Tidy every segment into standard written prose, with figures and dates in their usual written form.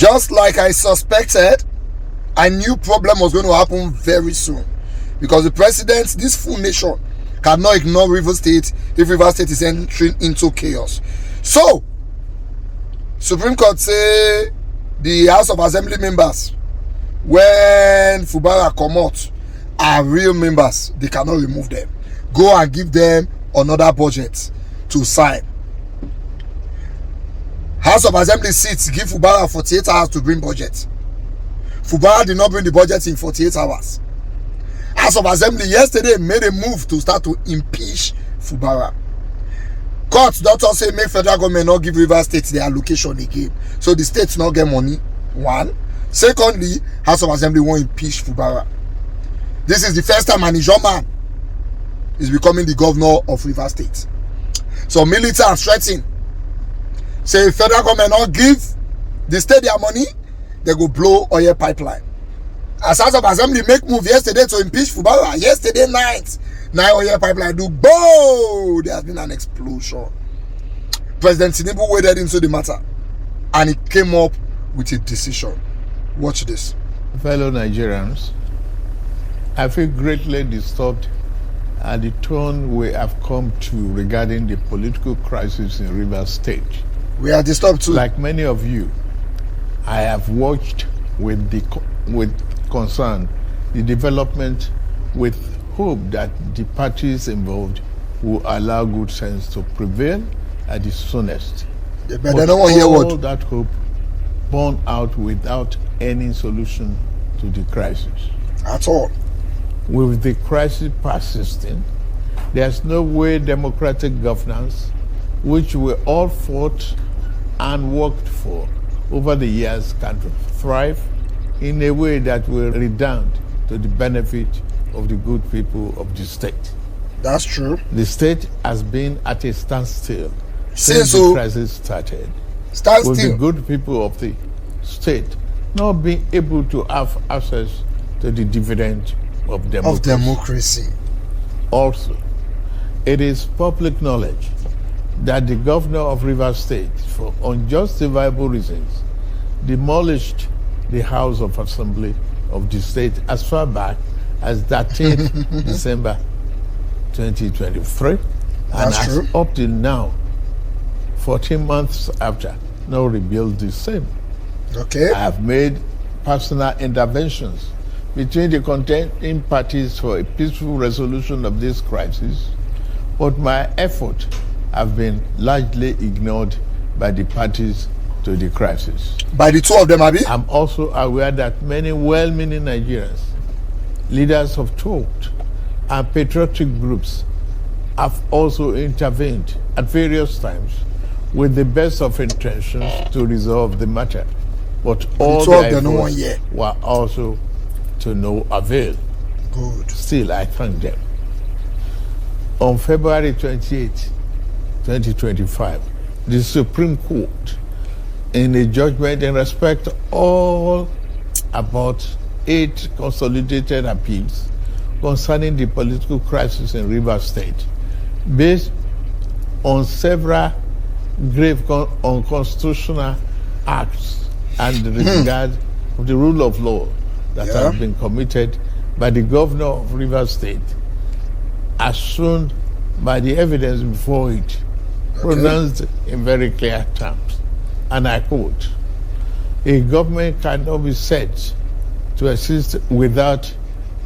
Just like I suspected, I knew problem was going to happen very soon, because the president, this full nation, cannot ignore Rivers State if Rivers State is entering into chaos. So, Supreme Court say the House of Assembly members, when Fubara come out, are real members. They cannot remove them. Go and give them another budget to sign. House of Assembly seats give Fubara 48 hours to bring budget. Fubara did not bring the budget in 48 hours. House of Assembly yesterday made a move to start to impeach Fubara. Court don't say make federal government not give Rivers State their allocation again, so the states not get money. One. Secondly, House of Assembly won't impeach Fubara. This is the first time an Ijoman is becoming the governor of Rivers State. So militants threatening, say if federal government not give the state their money, they go blow oil pipeline. As House of Assembly make move yesterday to impeach Fubara, yesterday night, 9 oil pipeline do boom. There has been an explosion. President Tinubu waded into the matter and he came up with a decision. Watch this. Fellow Nigerians, I feel greatly disturbed at the tone we have come to regarding the political crisis in Rivers State. We are disturbed too. Like many of you, I have watched with concern the development, with hope that the parties involved will allow good sense to prevail at the soonest. But they don't want to hear all what. that hope borne out without any solution to the crisis. At all. With the crisis persisting, there's no way democratic governance, which we all fought and worked for over the years, can thrive in a way that will redound to the benefit of the good people of the state. That's true. The state has been at a standstill since the crisis started. Standstill. With the good people of the state not being able to have access to the dividend of democracy. Also, it is public knowledge that the governor of Rivers State, for unjustifiable reasons, demolished the House of Assembly of the state as far back as 13th December 2023, and as up till now, 14 months after, now rebuild the same. Okay. I have made personal interventions between the contending parties for a peaceful resolution of this crisis, but my efforts have been largely ignored by the parties to the crisis. By the two of them, Abi? I'm also aware that many well-meaning Nigerians, leaders of thought, and patriotic groups have also intervened at various times with the best of intentions to resolve the matter. But all the efforts were also to no avail. Good. Still, I thank them. On February 28, 2025, the Supreme Court, in a judgment in respect to all about 8 consolidated appeals concerning the political crisis in Rivers State, based on several grave unconstitutional acts and the regard of the rule of law that have been committed by the governor of Rivers State, as shown by the evidence before it, pronounced in very clear terms. And I quote, "A government cannot be said to exist without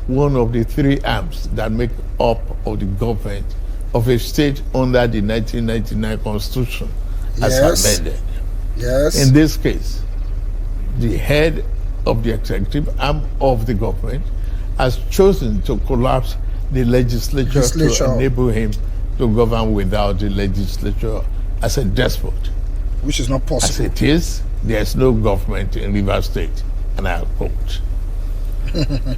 one of the 3 arms that make up of the government of a state under the 1999 Constitution as amended." Yes. In this case, the head of the executive arm of the government has chosen to collapse the legislature to enable him to govern without the legislature as a despot. Which is not possible. As it is, there is no government in Rivers State, and I quote.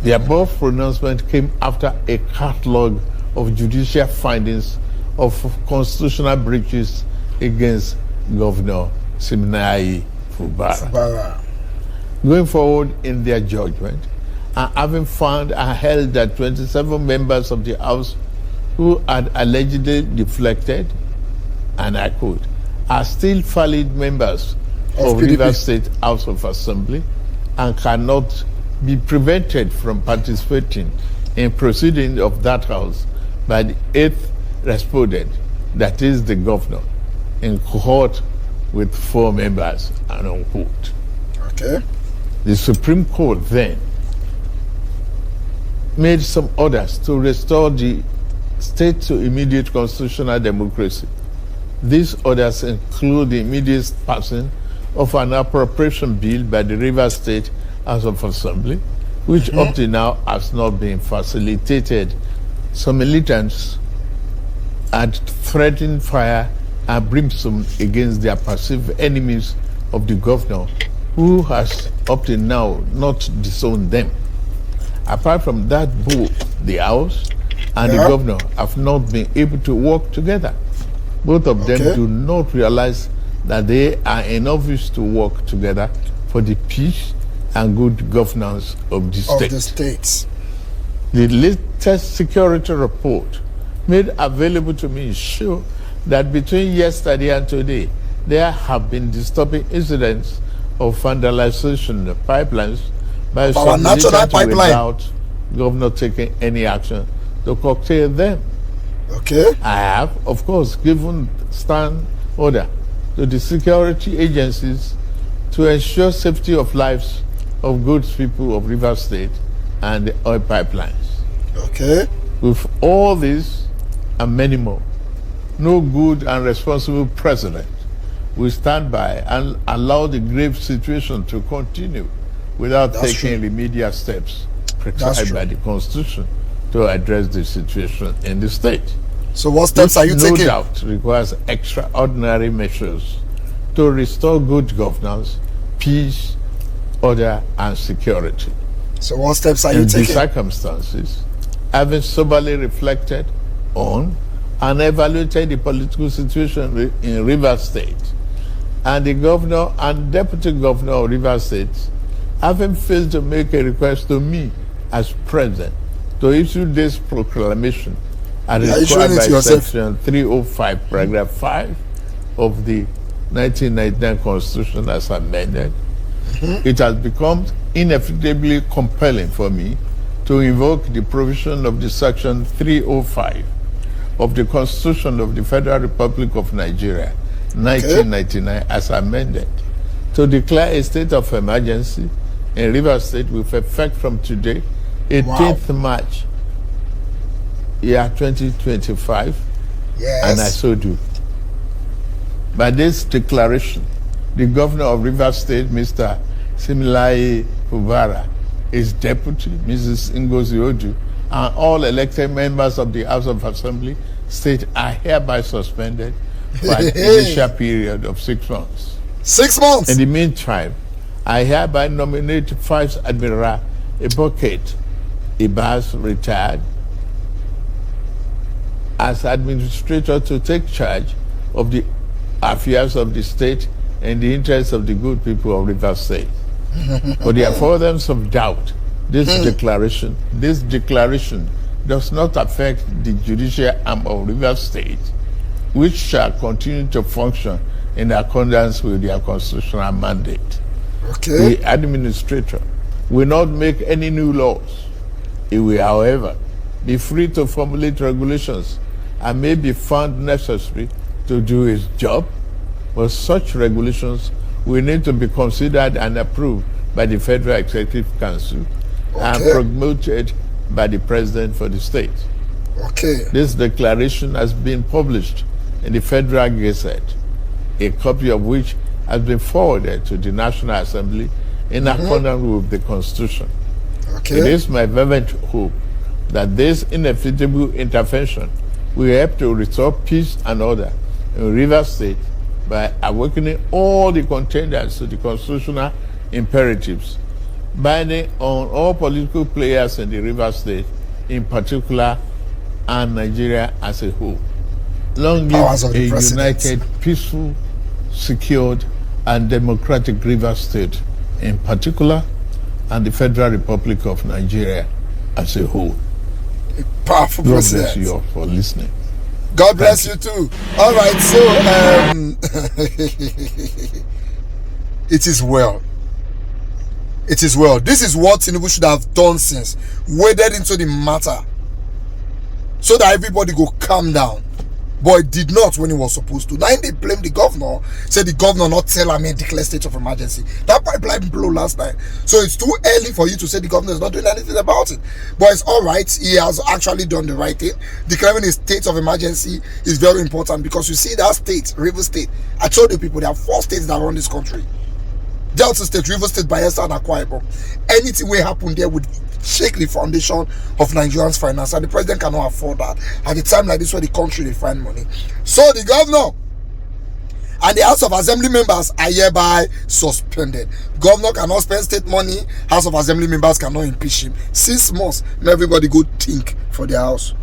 The above pronouncement came after a catalog of judicial findings of constitutional breaches against Governor Siminalayi Fubara. Going forward in their judgment, and having found and held that 27 members of the House who had allegedly deflected, and I quote, are still valid members of PDP. Rivers State House of Assembly and cannot be prevented from participating in proceedings of that house by the 8th respondent, that is the governor, in cohort with 4 members, and unquote. Okay. The Supreme Court then made some orders to restore the state to immediate constitutional democracy. These orders include the immediate passing of an appropriation bill by the Rivers State House of Assembly, which up to now has not been facilitated. Some militants had threatened fire and brimstone against their perceived enemies of the governor, who has up to now not disowned them. Apart from that, both the House and the governor have not been able to work together. Both of them do not realize that they are enough to work together for the peace and good governance of the state. Of the states. The latest security report made available to me show that between yesterday and today, there have been disturbing incidents of vandalization of pipelines by some militants without governor taking any action to curtail them. Okay. I have, of course, given stand order to the security agencies to ensure safety of lives of goods people of Rivers State and the oil pipelines. Okay. With all this and many more, no good and responsible president will stand by and allow the grave situation to continue without taking remedial steps prescribed by the Constitution to address the situation in the state. So what steps are you taking? No doubt requires extraordinary measures to restore good governance, peace, order, and security. So what steps are you taking? In taking? these circumstances, having soberly reflected on and evaluated the political situation in Rivers State, and the governor and deputy governor of Rivers State having failed to make a request to me as president to issue this proclamation as required by section 305 paragraph 5 of the 1999 Constitution as amended, it has become inevitably compelling for me to invoke the provision of the section 305 of the Constitution of the Federal Republic of Nigeria 1999 as amended to declare a state of emergency in Rivers State with effect from today, 18th March, year 2025, and I so do. By this declaration, the governor of Rivers State, Mr. Similai Dubara, his deputy, Mrs. Ngozi Odu, and all elected members of the House of Assembly State are hereby suspended for an initial period of 6 months. 6 months? In the meantime, I hereby nominate Vice Admiral Iboket Ibas, retired, as administrator to take charge of the affairs of the state in the interests of the good people of Rivers State. For the avoidance of doubt, this declaration does not affect the judicial arm of Rivers State, which shall continue to function in accordance with their constitutional mandate. Okay. The administrator will not make any new laws. He will, however, be free to formulate regulations and may be found necessary to do his job, but such regulations will need to be considered and approved by the Federal Executive Council and promoted by the President for the state. Okay. This declaration has been published in the Federal Gazette, a copy of which has been forwarded to the National Assembly in accordance with the Constitution. Okay. It is my fervent hope that this inevitable intervention will help to restore peace and order in Rivers State by awakening all the contenders to the constitutional imperatives, binding on all political players in the Rivers State in particular and Nigeria as a whole. Long live a united, peaceful, secured, and democratic Rivers State in particular, and the Federal Republic of Nigeria as a whole. A powerful president. God bless you all for listening. God bless you too. All right, so It is well. It is well. This is what Tinubu should have done since. Waded into the matter. So that everybody go calm down. But it did not when it was supposed to. Now they blame the governor. Say the governor not tell him declare state of emergency. That pipeline blew last night. So it's too early for you to say the governor is not doing anything about it. But it's alright. He has actually done the right thing. Declaring a state of emergency is very important because you see that state, River State. I told you people, there are 4 states that run this country. Delta State, River State, Bayelsa, and Akwa Ibom. Anything will happen there would shake the foundation of Nigerians' finance, and the president cannot afford that at a time like this where the country they find money. So the governor and the House of Assembly members are hereby suspended. Governor cannot spend state money. House of Assembly members cannot impeach him. 6 months. Now everybody go think for their house.